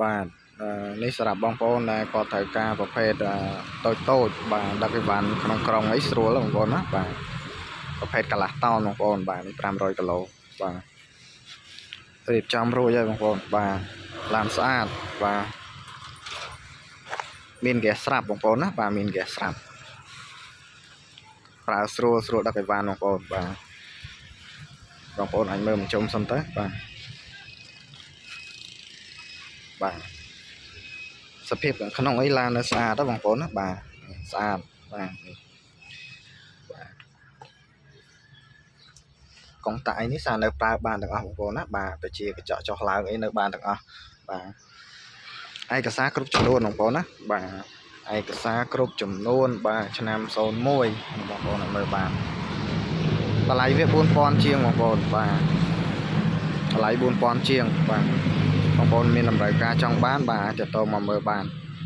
បាទនេះសម្រាប់បងប្អូនដែលគាត់ត្រូវការប្រភេទតូចបាទដឹកអីវ៉ាន់ក្នុងក្រុងអីស្រួលបងប្អូនណាបាទប្រភេទកន្លះតោនបងប្អូនបាទនេះ500គីឡូបាទរៀបចំរួចហើយបងប្អូនបាទឡានស្អាតបាទមានហ្គាសស្រាប់បងប្អូនណាបាទមានហ្គាសស្រាប់ប្រើស្រួលដឹកអីវ៉ាន់បងប្អូនបាទបងប្អូនអាចមើលបញ្ចុំសិនទៅបាទសភាពខាងក្នុងអីឡាននៅស្អាតទេបងប្អូនណាបាទស្អាតបាទកុងតាក់អីនេះសារនៅប្រើបានទាំងអស់បងប្អូនណាបាទទៅជាកញ្ចក់ចុះឡើងអីនៅបានទាំងអស់បាទឯកសារគ្រប់ចំនួនបងប្អូនណាបាទឯកសារគ្រប់ចំនួនបាទឆ្នាំ01បងប្អូនអាចមើលបានតម្លៃវា4000ជាងបងប្អូនបាទតម្លៃ4000ជាងបាទបងប្អូនមានតម្រូវការចង់បានបាទអាចទៅមកមើលបាន